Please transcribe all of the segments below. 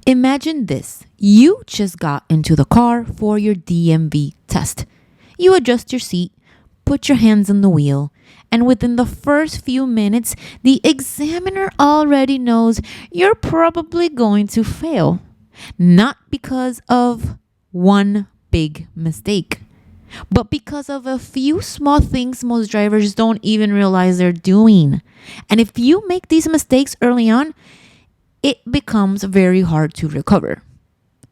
Imagine this. You just got into the car for your DMV test. You adjust your seat, put your hands on the wheel, and within the first few minutes, the examiner already knows you're probably going to fail. Not because of one big mistake, but because of a few small things most drivers don't even realize they're doing. And if you make these mistakes early on, it becomes very hard to recover.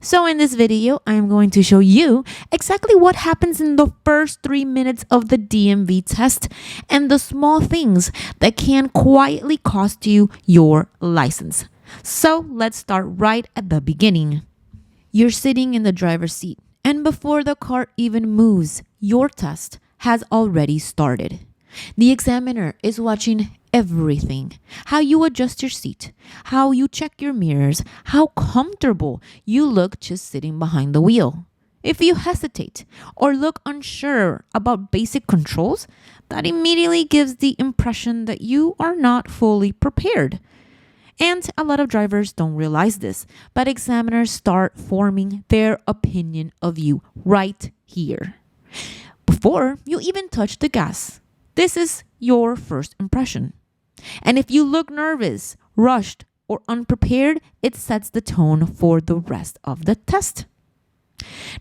So in this video, I am going to show you exactly what happens in the first 3 minutes of the DMV test and the small things that can quietly cost you your license. So let's start right at the beginning. You're sitting in the driver's seat, and before the car even moves, your test has already started. The examiner is watching everything: how you adjust your seat, how you check your mirrors, how comfortable you look just sitting behind the wheel. If you hesitate or look unsure about basic controls, that immediately gives the impression that you are not fully prepared. And a lot of drivers don't realize this, but examiners start forming their opinion of you right here, before you even touch the gas. This is your first impression. And if you look nervous, rushed, or unprepared, it sets the tone for the rest of the test.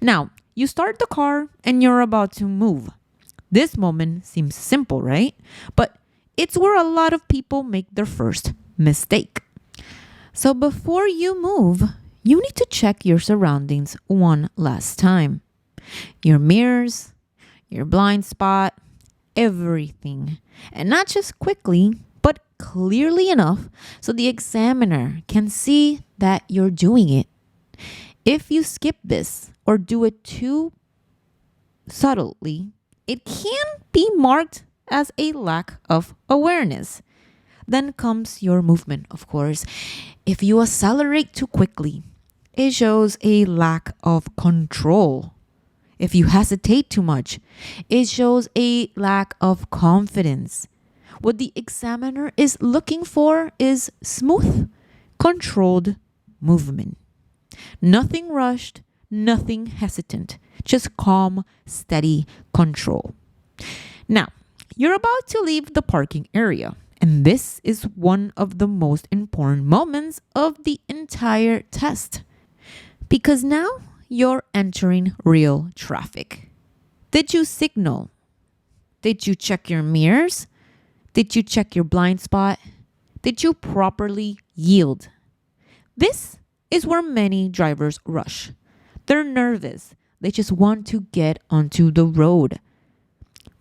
Now, you start the car and you're about to move. This moment seems simple, right? But it's where a lot of people make their first mistake. So before you move, you need to check your surroundings one last time. Your mirrors, your blind spot, everything. And not just quickly, but clearly enough so the examiner can see that you're doing it. If you skip this or do it too subtly, it can be marked as a lack of awareness. Then comes your movement, of course. If you accelerate too quickly, it shows a lack of control. If you hesitate too much, it shows a lack of confidence. What the examiner is looking for is smooth, controlled movement. Nothing rushed, nothing hesitant, just calm, steady control. Now, you're about to leave the parking area, and this is one of the most important moments of the entire test, because now you're entering real traffic. Did you signal? Did you check your mirrors? Did you check your blind spot? Did you properly yield? This is where many drivers rush. They're nervous. They just want to get onto the road.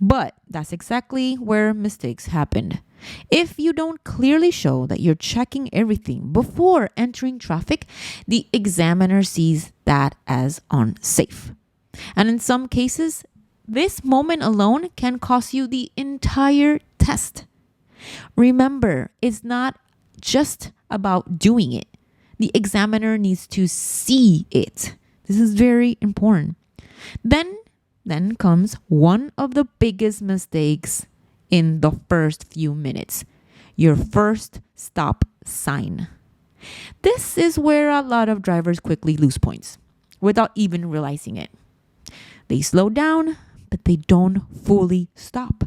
But that's exactly where mistakes happened. If you don't clearly show that you're checking everything before entering traffic, the examiner sees that as unsafe. And in some cases, this moment alone can cost you the entire test. Remember, it's not just about doing it. The examiner needs to see it. This is very important. Then comes one of the biggest mistakes in the first few minutes: your first stop sign. This is where a lot of drivers quickly lose points without even realizing it. They slow down, but they don't fully stop.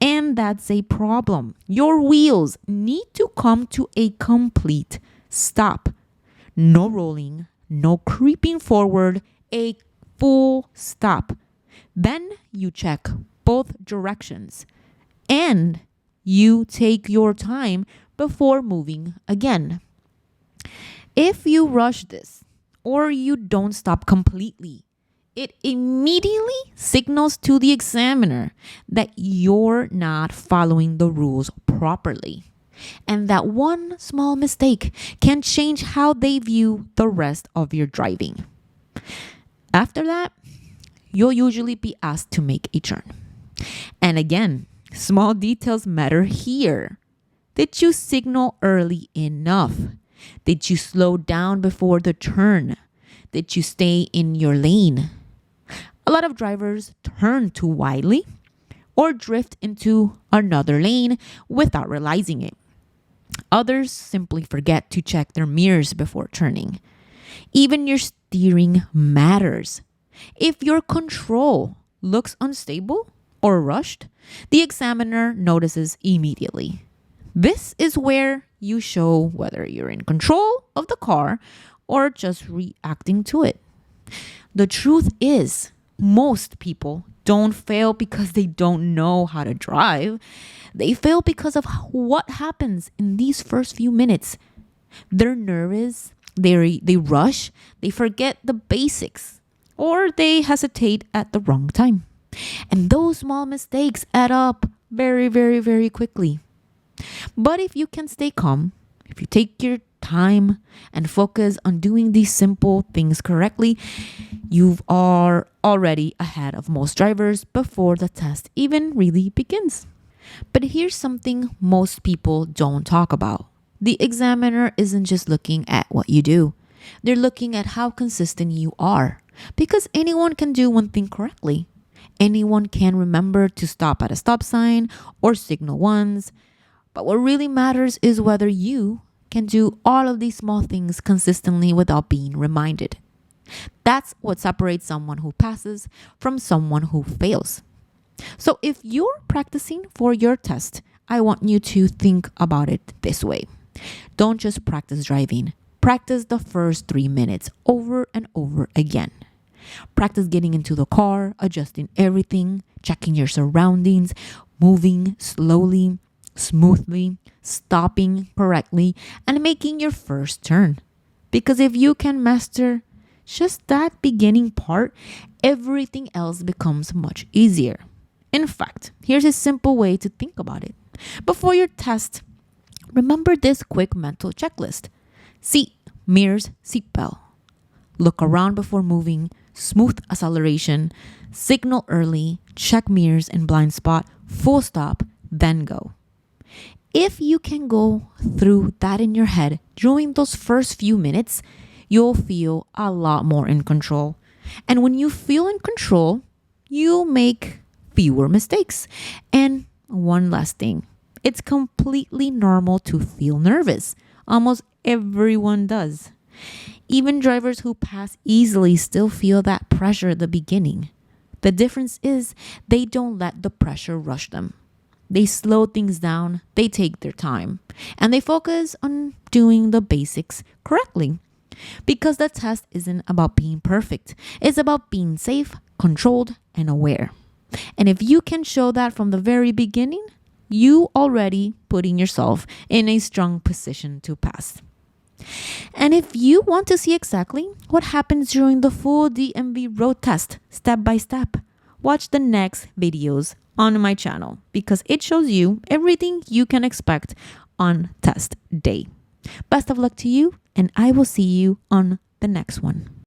And that's a problem. Your wheels need to come to a complete stop. No rolling, no creeping forward, a full stop. Then you check both directions and you take your time before moving again. If you rush this or you don't stop completely, it immediately signals to the examiner that you're not following the rules properly. And that one small mistake can change how they view the rest of your driving. After that, you'll usually be asked to make a turn. And again, small details matter here. Did you signal early enough? Did you slow down before the turn? Did you stay in your lane? A lot of drivers turn too widely or drift into another lane without realizing it. Others simply forget to check their mirrors before turning. Even your steering matters. If your control looks unstable or rushed, the examiner notices immediately. This is where you show whether you're in control of the car or just reacting to it. The truth is, most people don't fail because they don't know how to drive. They fail because of what happens in these first few minutes. They're nervous, they rush, they forget the basics, or they hesitate at the wrong time. And those small mistakes add up very, very, very quickly. But if you can stay calm, if you take your time and focus on doing these simple things correctly, you are already ahead of most drivers before the test even really begins. But here's something most people don't talk about. The examiner isn't just looking at what you do. They're looking at how consistent you are. Because anyone can do one thing correctly. Anyone can remember to stop at a stop sign or signal once. But what really matters is whether you can do all of these small things consistently without being reminded. That's what separates someone who passes from someone who fails. So if you're practicing for your test, I want you to think about it this way. Don't just practice driving. Practice the first 3 minutes over and over again. Practice getting into the car, adjusting everything, checking your surroundings, moving slowly, smoothly, stopping correctly, and making your first turn. Because if you can master just that beginning part, everything else becomes much easier. In fact, here's a simple way to think about it. Before your test, remember this quick mental checklist. Seat, mirrors, seatbelt. Look around before moving, smooth acceleration, signal early, check mirrors and blind spot, full stop, then go. If you can go through that in your head during those first few minutes, you'll feel a lot more in control. And when you feel in control, you make fewer mistakes. And one last thing, it's completely normal to feel nervous. Almost everyone does. Even drivers who pass easily still feel that pressure at the beginning. The difference is they don't let the pressure rush them. They slow things down, they take their time, and they focus on doing the basics correctly. Because the test isn't about being perfect. It's about being safe, controlled, and aware. And if you can show that from the very beginning, you already putting yourself in a strong position to pass. And if you want to see exactly what happens during the full DMV road test, step by step, watch the next videos on my channel because it shows you everything you can expect on test day. Best of luck to you, and I will see you on the next one.